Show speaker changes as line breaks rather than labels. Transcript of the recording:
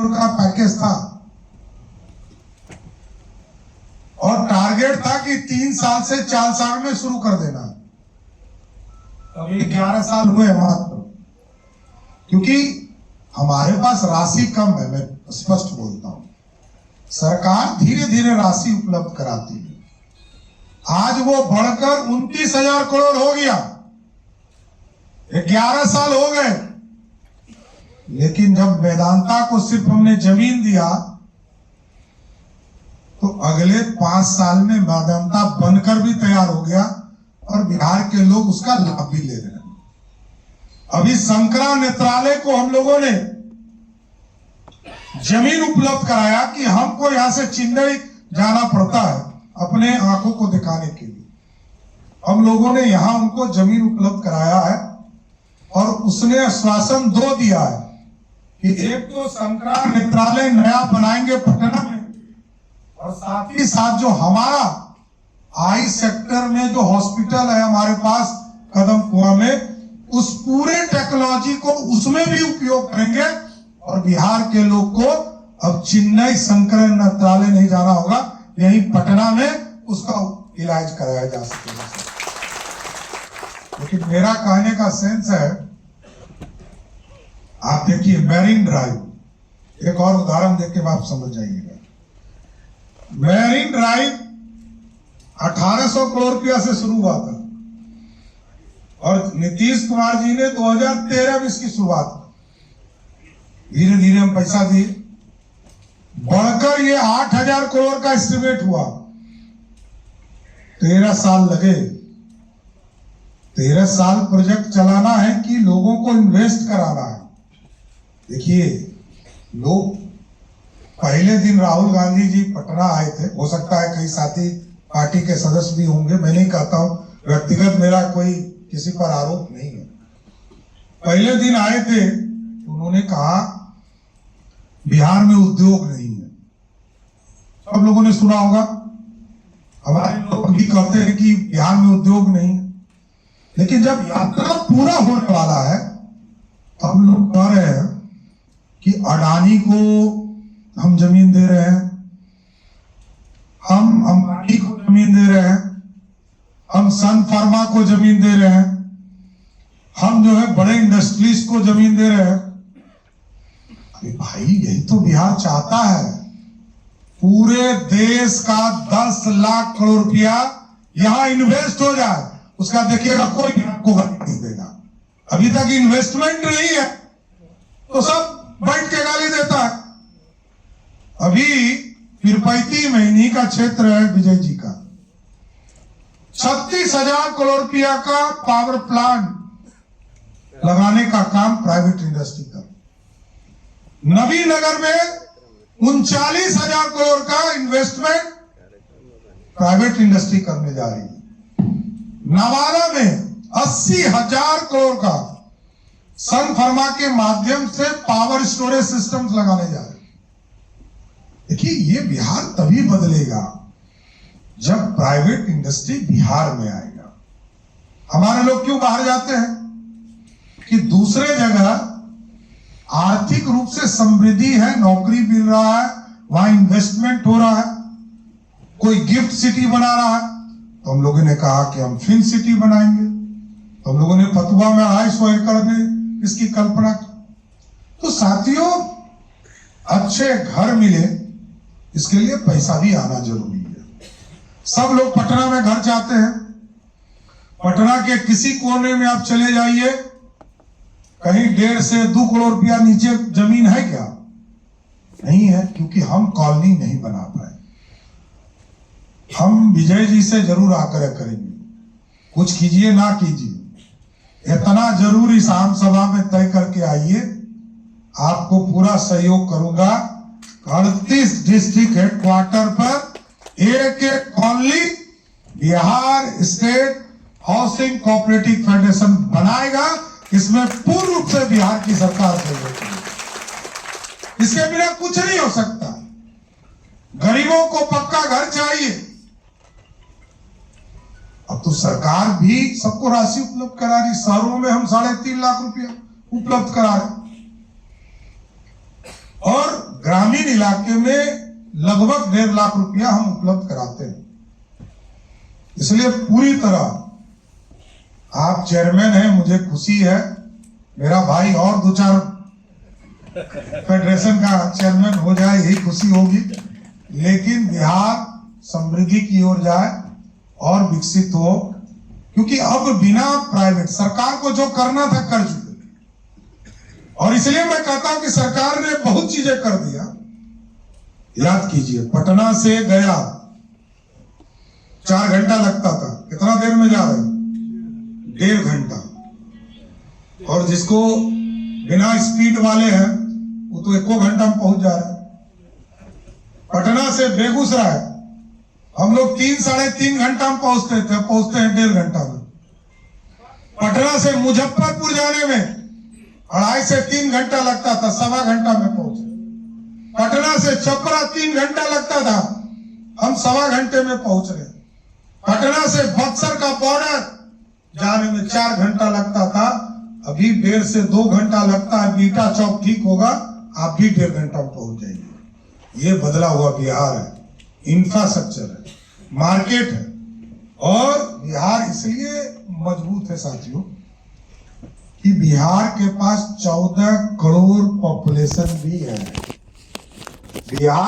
करोड़ का पैकेज था और टारगेट था कि 3 साल से 4 साल में शुरू कर देना। अभी 11 साल हुए मात्र, क्योंकि हमारे पास राशि कम है। मैं स्पष्ट बोलता हूं, सरकार धीरे धीरे राशि उपलब्ध कराती है। आज वो बढ़कर 29,000 करोड़ हो गया। 11 साल हो गए, लेकिन जब वेदांता को सिर्फ हमने जमीन दिया तो अगले 5 साल में वेदांता बनकर भी तैयार हो गया और बिहार के लोग उसका लाभ भी ले रहे हैं। अभी शंकरा नेत्रालय को हम लोगों ने जमीन उपलब्ध कराया कि हमको यहां से चेन्नई जाना पड़ता है अपने आंखों को दिखाने के लिए। हम लोगों ने यहां उनको जमीन उपलब्ध कराया है और उसने आश्वासन 2 दिया है कि एक तो शंकरा नेत्रालय नया बनाएंगे पटना में, और साथ ही साथ जो हमारा आई सेक्टर में जो हॉस्पिटल है हमारे पास कदम कुआं में, उस पूरे टेक्नोलॉजी को उसमें भी उपयोग करेंगे और बिहार के लोग को अब चेन्नई शंकरा नेत्रालय नहीं जाना होगा, यहीं पटना में उसका इलाज कराया जा सकेगा। लेकिन मेरा कहने का सेंस है, आप देखिए मैरीन ड्राइव, एक और उदाहरण देके आप समझ जाइएगा। मैरीन ड्राइव 1800 करोड़ रुपया से शुरू हुआ था और नीतीश कुमार जी ने 2013 में इसकी शुरुआत की। धीरे धीरे हम पैसा दिए, बढ़कर ये 8,000 करोड़ का एस्टिमेट हुआ। 13 साल लगे। 13 साल प्रोजेक्ट चलाना है कि लोगों को इन्वेस्ट कराना है। देखिए, लोग पहले दिन राहुल गांधी जी पटना आए थे, हो सकता है कई साथी पार्टी के सदस्य भी होंगे, मैं नहीं कहता हूं, व्यक्तिगत मेरा कोई किसी पर आरोप नहीं है। पहले दिन आए थे, उन्होंने कहा बिहार में उद्योग नहीं है। सब लोगों ने सुना होगा, हमारे लोग भी कहते हैं कि बिहार में उद्योग नहीं है। लेकिन जब यात्रा पूरा होने वाला है, हम लोग कह रहे हैं कि अडानी को हम जमीन दे रहे हैं, हम अंबानी को जमीन दे रहे हैं, हम सन फार्मा को जमीन दे रहे हैं, हम जो है बड़े इंडस्ट्रीज को जमीन दे रहे हैं। अरे भाई, यही तो बिहार चाहता है। पूरे देश का 10 लाख करोड़ रुपया यहां इन्वेस्ट हो जाए, उसका देखिएगा कोई आपको गाली नहीं देगा। अभी तक इन्वेस्टमेंट नहीं है तो सब बैठ के गाली देता है। अभी पीरपैती महीनी का क्षेत्र है विजय जी का, 36,000 करोड़ रुपया का पावर प्लांट लगाने का काम प्राइवेट इंडस्ट्री का। नबीनगर में 39,000 करोड़ का इन्वेस्टमेंट प्राइवेट इंडस्ट्री करने जा रही है। नवादा में 80,000 करोड़ का सन फार्मा के माध्यम से पावर स्टोरेज सिस्टम लगाने जा रहे हैं। देखिए, ये बिहार तभी बदलेगा जब प्राइवेट इंडस्ट्री बिहार में आएगा। हमारे लोग क्यों बाहर जाते हैं कि दूसरे जगह आर्थिक रूप से समृद्धि है, नौकरी मिल रहा है, वहां इन्वेस्टमेंट हो रहा है, कोई गिफ्ट सिटी बना रहा है। तो हम लोगों ने कहा कि हम फिन सिटी बनाएंगे। तो हम लोगों ने फतुहा में 250 एकड़ में इसकी कल्पना की। तो साथियों, अच्छे घर मिले इसके लिए पैसा भी आना जरूरी है। सब लोग पटना में घर चाहते हैं। पटना के किसी कोने में आप चले जाइए, कहीं 1.5 से 2 करोड़ रुपया नीचे जमीन है क्या? नहीं है, क्योंकि हम कॉलोनी नहीं बना पाए। हम विजय जी से जरूर आग्रह करेंगे, कुछ कीजिए ना कीजिए, इतना जरूर इस आम सभा में तय करके आइए, आपको पूरा सहयोग करूंगा। 38 डिस्ट्रिक्ट हेडक्वार्टर पर एक colony Bihar state housing cooperative federation बनाएगा। इसमें पूर्ण रूप से बिहार की सरकार सहयोग करेगी। इसके बिना कुछ नहीं हो सकता। गरीबों को पक्का घर चाहिए। अब तो सरकार भी सबको राशि उपलब्ध करा रही। शहरों में हम 3.5 लाख रुपया उपलब्ध करा रहे, और ग्रामीण इलाके में लगभग 1.5 लाख रुपया हम उपलब्ध कराते हैं। इसलिए पूरी तरह आप चेयरमैन हैं, मुझे खुशी है। मेरा भाई और 2-4 फेडरेशन का चेयरमैन हो जाए, यही खुशी होगी। लेकिन बिहार समृद्धि की ओर जाए और विकसित हो, क्योंकि अब बिना प्राइवेट सरकार को जो करना था कर चुके। और इसलिए मैं कहता हूं कि सरकार ने बहुत चीजें कर दिया। याद कीजिए, पटना से गया 4 घंटा लगता था, कितना देर में जा रहे? 1.5 घंटा। और जिसको बिना स्पीड वाले हैं वो तो 1 घंटा में पहुंच जा रहे हैं। पटना से बेगूसराय हम लोग 3-3.5 घंटा में पहुंचते थे, पहुंचते हैं 1.5 घंटा में। पटना से मुजफ्फरपुर जाने में 2.5 से 3 घंटा लगता था, 1.25 घंटा में पहुंचे। पटना से छपरा 3 घंटा लगता था, हम 1.25 घंटे में पहुंच रहे। पटना से बक्सर का बॉर्डर जाने में 4 घंटा लगता था, अभी 1.5 से 2 घंटा लगता है। बीटा चौक ठीक होगा, आप भी 1.5 घंटा में पहुंच जाएंगे। ये बदला हुआ बिहार है, इंफ्रास्ट्रक्चर है, मार्केट है। और बिहार इसलिए मजबूत है साथियों कि बिहार के पास 14 करोड़ पॉपुलेशन भी है। बिहार